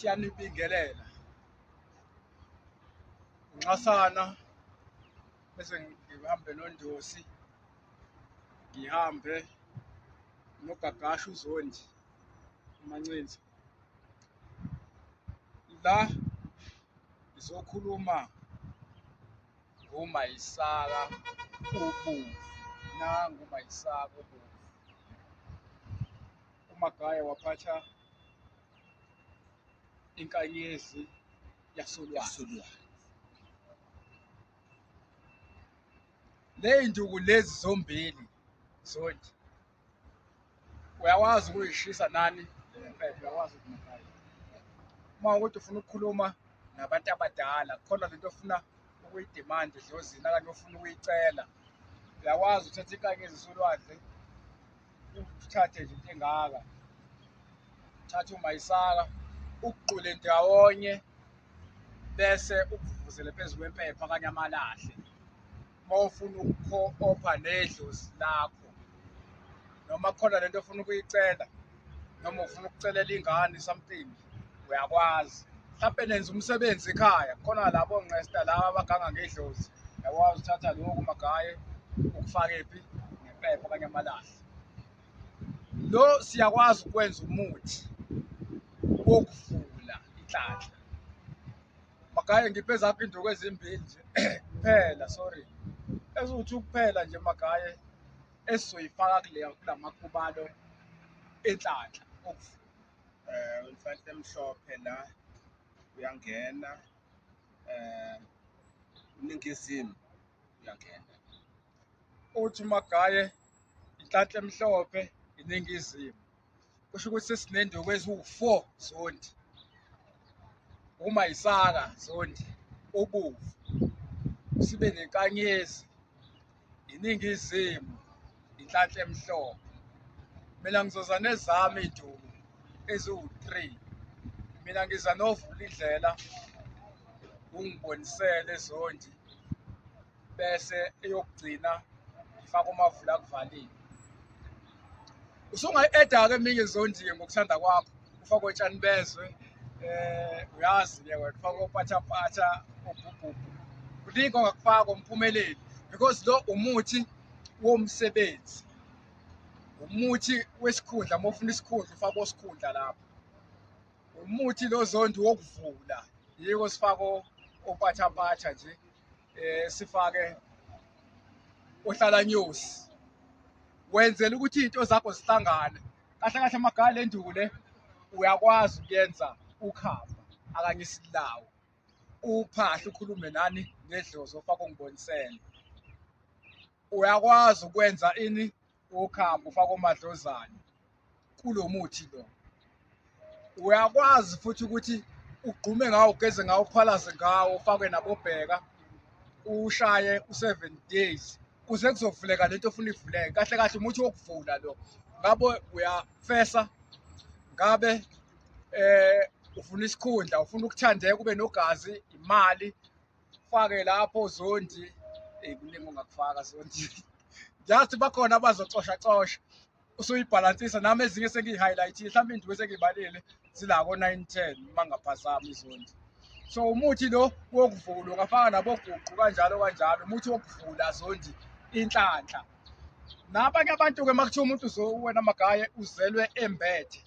siyanibingelela unxasana bese ngihambe noNdosi ngihambe noGagasha uZondi uMancinza la ngizokhuluma ngoMayisaka uBomvu nanguMayisaka uBomvu. uMagaya waphatha inkanyezi yasolwandle. Ley'nduku lezi zombili Zondi uyakwazi ukuyishisa nani uyakwazi ukumagaya uma ukuthi ufuna ukukhuluma nabantu abadala khona lento ofuna ukuyidimanda edlozini okanye ofuna ukuyicela uyakwazi ukuthatha inkanyezi yasolwandle uthathe nje into engaka uthathe uMayisaka ukuqule ndawonye bese ukuvuvuzele phezu kwempepha okanye amalahle uma ufuna ukukho-opha nedlozi lakho noma khona lento ofuna ukuyicela noma ufuna ukucelela ingane something uyakwazi mhlampe nenza umsebenzi ekhaya khona labo ngqesta laba abaganga ngedlozi uyakwazi uthatha lokhu magaye ukufaka ephi ngempepha okanye amalahle. Lo siyakwazi ukwenza umuthi wokuvula inhlanhla. Magaye ngiphe zakho induku ezimbili nje kuphela sorry ezuthi ukuphela nje magaye esizoyifaka kulamakubalo enhlanhla okuvula inhlanhla emhlophe la uyangena iningizimu uyangena uthi magaye inhlanhla emhlophe iningizimu kusho ukuthi sesinenduku eziwu-4 Zondi. uMayisaka Zondi uBomvu sibe nenkanyezi iningizimu inhlanhla emhlophe. Mina ngizoza nezami iy'nduku eziwu-3 mina ngiza novula indlela ungibonisele Zondi bese eyokugcina ngifake umavula akuvalile. Usungayi-eda-ke eminye Zondi-ke ngokuthanda kwakho ufake otshani bezwe uyazi-ke wena ufake opatshapatha obhubhubhu kuningi ongakufaka umphumeleli because lo umuthi womsebenzi umuthi wesikhundla uma ufuna isikhundla ufake osikhundla lapho. Umuthi lo Zondi wokuvula yiko sifake opatshapatha nje sifake ohlalanyosi wenzela ukuthi iy'nto zakho zihlangane kahle kahle amagaya le nduku le uyakwazi ukuyenza ukhamba akanye isilawu uphahla ukhulume nani nedlozi ofake ungibonisele. Uyakwazi ukwenza ini ukhamba ufake omadlozane kulo muthi lo. Uyakwazi futhi ukuthi ugqume ngawo ugeze ngawo uphalaze ngawo ufake nabobheka ushaye u7 days kuze kuzovuleka lento ofuna ivuleke kahle kahle umuthi wokuvula lo. Ngabe uyafesa ngabe ufuna isikhundla ufuna ukuthandeka ube nogazi imali fake lapho Zondi kuningi ongakufaka Zondi ngiyazi bakhona abazocosha usuyibhalansisa nami ezinye sengiyi-highlight-ile mhlawumbe induku esengiyibalile zilako 9-10 uma ngaphazami iZondi. So umuthi lo wokuvula ungafaka naboguqu kanjalo umuthi wokuvula Zondi inhlanhla. Nabanye abantu-ke uma kuthiwa umuntu wena Magaye uzelwe embethe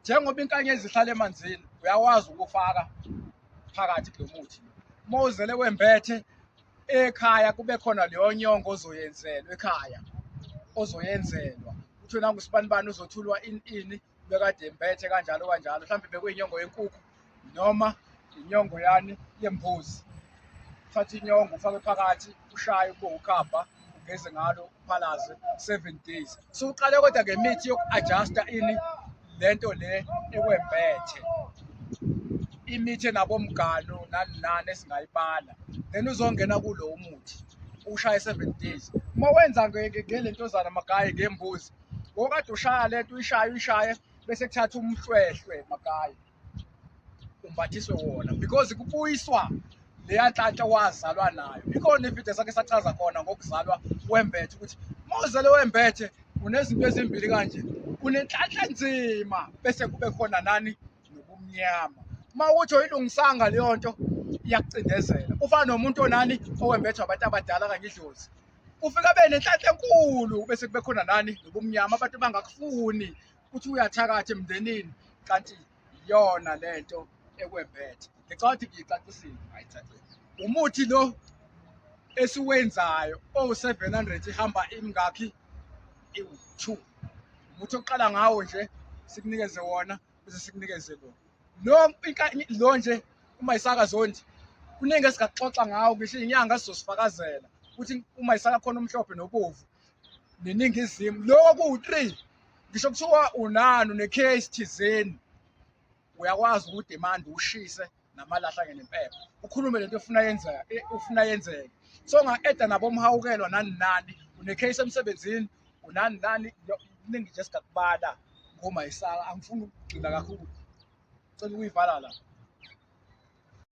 njengoba inkanyezi ihlala emanzini uyakwazi ukufaka phakathi kulo muthi. Uma uzele wembethe ekhaya kube khona leyo nyongo ozoyenzelwa ekhaya ozoyenzelwa uthi wena ngusibanibani uzothulwa ini bekade embethe kanjalo mhlawumbe bekuyinyongo yenkukhu noma inyongo yani yembuzi. Uthatha inyongo ufake phakathi ushaye ube ukhamba ugeze ngalo uphalaze 7 days. So uqale kodwa ngemithi yoku-adjusta ini lento le ekwembethe imithi enabomgano nani esingayibala then uzongena kulo muthi ushaye 7 days. Uma wenza ngelentozana Magaye ngembuzi okade ushaya lento uyishaye bese kuthatha umhlwehlwe Magaye umbathiswe wona because kubuyiswa leya nhlanhla wazalwa nayo. Ikhona ividiyo sakhe sachaza khona ngokuzalwa wembethe ukuthi uma uzale wembethe unezinto ezimbili kanje unenhlanhla nzima bese kube khona nani nobumnyama. Uma uthi oyilungisanga leyo nto iyakucindezela. Ufana nomuntu onani owembethwa abantu abadala kanye idlozi. Ufika abe nenhlanhla enkulu bese kube khona nani nobumnyama abantu bangakufuni ukuthi uyathakatha emndenini kanti iyona lento ekwembethe. Ngicabanga ukuthi ngiyicacisile. Ayithathile. Umuthi lo esiwenzayo owu-700 ihamba imingakhi? Iwu-2. Umuthi oqala ngawo nje sikunikeze wona bese sikunikeze lo nje uma isaka zondi kuningi esingaxoxa ngawo ngisho inyanga sizosifakazela ukuthi uma isaka khona omhlophe nobovu neningizimu lokho kuwu-3 ngisho kuthiwa unani une-case thizeni uyakwazi ukudimanda ushise namalahle nempepho ukhulume lento ufuna yenzeke. So unga-eda nabomhawukelwa nani nani une-case emsebenzini unani nani kuningi nje esigakubala ngoma isaka angifuni ukugxila kakhulu cela ukuyivala la.